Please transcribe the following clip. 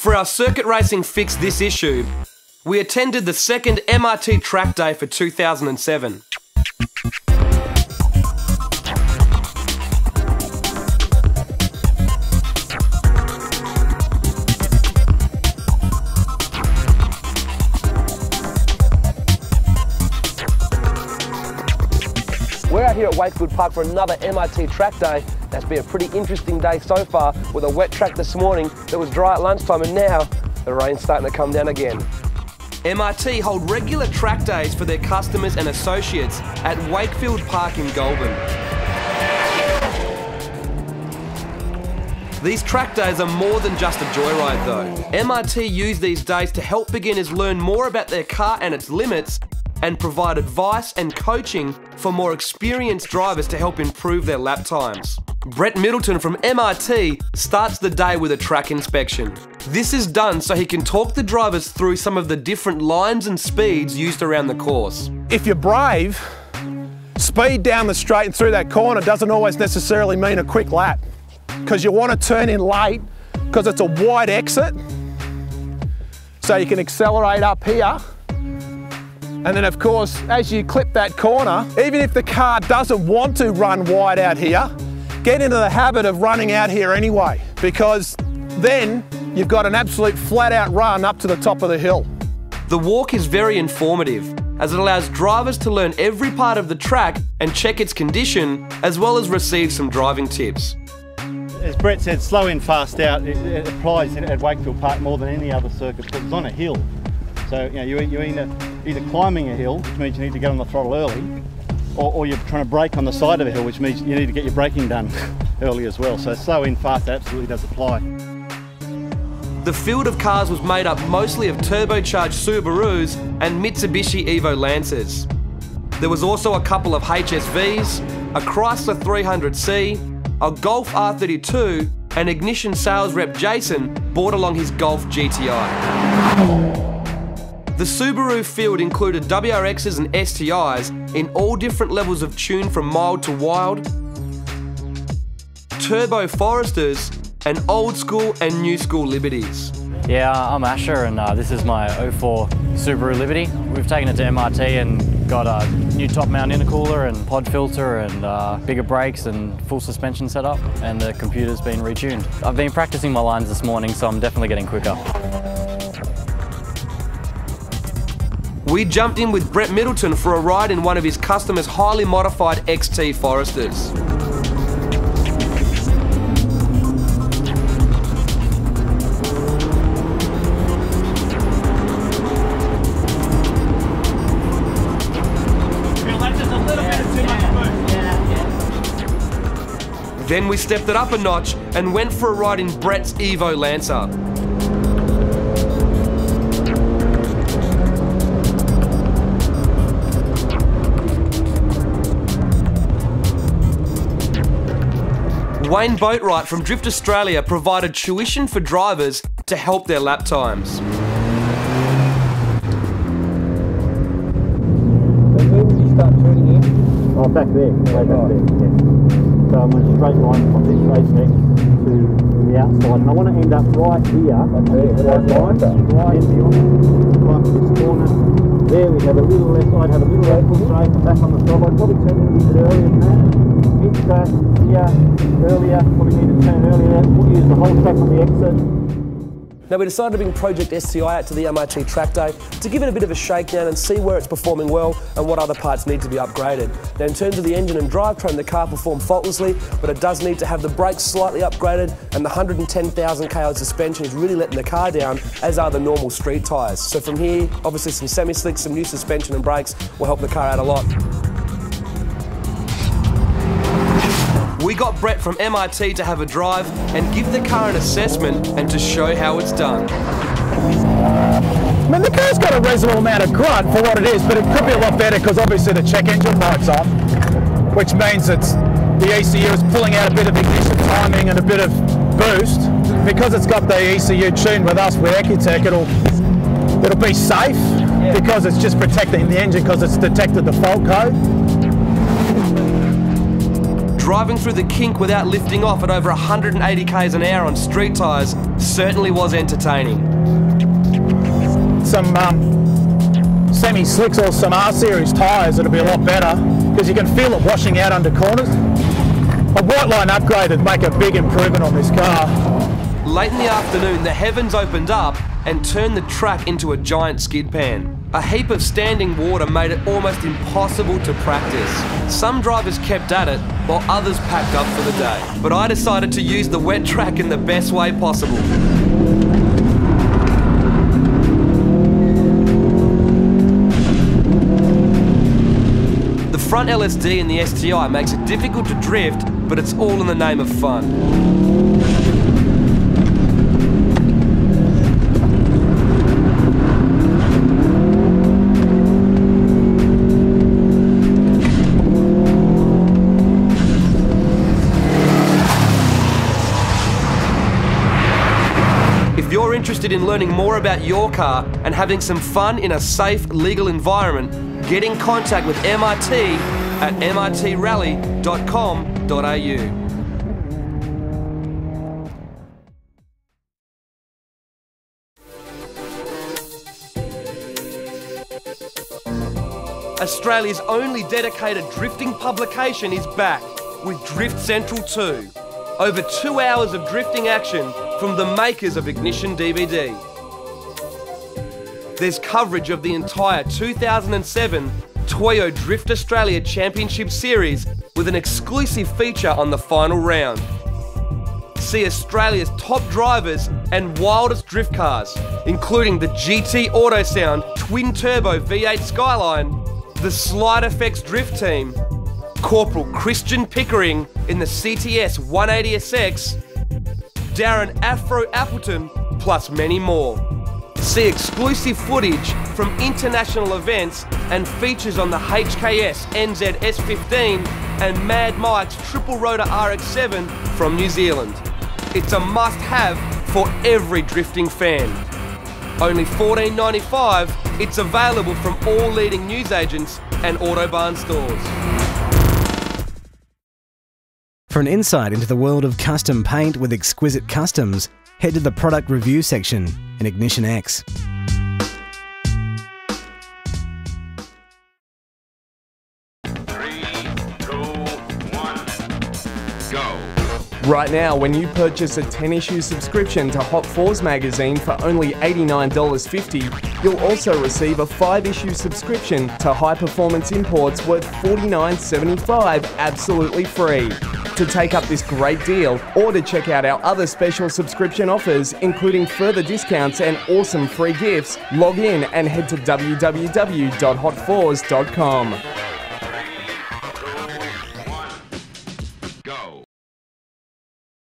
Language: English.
For our circuit racing fix this issue, we attended the second MRT Track Day for 2007. We're out here at Wakelfield Park for another MRT Track Day. That's been a pretty interesting day so far, with a wet track this morning that was dry at lunchtime, and now the rain's starting to come down again. MRT hold regular track days for their customers and associates at Wakefield Park in Goulburn. These track days are more than just a joyride though. MRT use these days to help beginners learn more about their car and its limits, and provide advice and coaching for more experienced drivers to help improve their lap times. Brett Middleton from MRT starts the day with a track inspection. This is done so he can talk the drivers through some of the different lines and speeds used around the course. If you're brave, speed down the straight and through that corner doesn't always necessarily mean a quick lap, because you want to turn in late because it's a wide exit, so you can accelerate up here. And then of course, as you clip that corner, even if the car doesn't want to run wide out here, get into the habit of running out here anyway, because then you've got an absolute flat out run up to the top of the hill. The walk is very informative, as it allows drivers to learn every part of the track and check its condition, as well as receive some driving tips. As Brett said, slow in, fast out, it applies at Wakefield Park more than any other circuit because it's on a hill. So you know, you're either climbing a hill, which means you need to get on the throttle early, or you're trying to brake on the side of a hill, which means you need to get your braking done early as well. So slow in, fast absolutely does apply. The field of cars was made up mostly of turbocharged Subarus and Mitsubishi Evo Lancers. There was also a couple of HSVs, a Chrysler 300C, a Golf R32, and Ignition sales rep Jason brought along his Golf GTI. The Subaru field included WRXs and STIs in all different levels of tune, from mild to wild, turbo Foresters, and old school and new school Liberties. Yeah, I'm Asher, and this is my 04 Subaru Liberty. We've taken it to MRT and got a new top mount intercooler and pod filter and bigger brakes and full suspension setup, and the computer's been retuned. I've been practicing my lines this morning, so I'm definitely getting quicker. We jumped in with Brett Middleton for a ride in one of his customers' highly modified XT Foresters. Then we stepped it up a notch and went for a ride in Brett's Evo Lancer. Wayne Boatwright from Drift Australia provided tuition for drivers to help their lap times. When did you start turning in? Oh, back there, way back there, yeah. So I'm on a straight line from this apex to the outside, and I want to end up right here. Right in the climb to this corner. There we have a little left side, have a little left foot straight, and back on the top. I'd probably turn in a bit earlier than that. Mid-track here, earlier, probably need to turn earlier. We'll use the whole track on the exit. Now we decided to bring Project STI out to the MRT Track Day to give it a bit of a shakedown and see where it's performing well and what other parts need to be upgraded. Now in terms of the engine and drivetrain, the car performed faultlessly, but it does need to have the brakes slightly upgraded, and the 110,000 kl suspension is really letting the car down, as are the normal street tyres. So from here, obviously some semi-slicks, some new suspension and brakes will help the car out a lot. We got Brett from MRT to have a drive and give the car an assessment and to show how it's done. I mean, the car's got a reasonable amount of grunt for what it is, but it could be a lot better because obviously the check engine light's on, which means it's the ECU is pulling out a bit of ignition timing and a bit of boost. Because it's got the ECU tuned with us with Ecutech, it'll be safe, because it's just protecting the engine because it's detected the fault code. driving through the kink without lifting off at over 180 k's an hour on street tyres certainly was entertaining. Some semi-slicks or some R-Series tyres, it'll be a lot better because you can feel it washing out under corners. A Whiteline upgrade would make a big improvement on this car. Late in the afternoon, the heavens opened up and turned the track into a giant skid pan. A heap of standing water made it almost impossible to practice. Some drivers kept at it, while others packed up for the day. But I decided to use the wet track in the best way possible. The front LSD in the STI makes it difficult to drift, but it's all in the name of fun. If you're interested in learning more about your car and having some fun in a safe, legal environment, get in contact with MRT at mrtrally.com.au. Australia's only dedicated drifting publication is back with Drift Central 2. Over 2 hours of drifting action from the makers of Ignition DVD. There's coverage of the entire 2007 Toyo Drift Australia Championship Series with an exclusive feature on the final round. See Australia's top drivers and wildest drift cars, including the GT Autosound twin-turbo V8 Skyline, the Slide Effects Drift Team, Corporal Christian Pickering in the CTS 180SX, Darren Afro Appleton, plus many more. See exclusive footage from international events and features on the HKS NZ S15 and Mad Mike's triple rotor RX-7 from New Zealand. It's a must-have for every drifting fan. Only $14.95, it's available from all leading newsagents and Autobarn stores. For an insight into the world of custom paint with exquisite customs, head to the product review section in Ignition X. 3, 2, 1, go. Right now, when you purchase a 10-issue subscription to Hot 4's magazine for only $89.50, you'll also receive a 5-issue subscription to High Performance Imports worth $49.75 absolutely free. To take up this great deal, or to check out our other special subscription offers, including further discounts and awesome free gifts, log in and head to www.hot4s.com.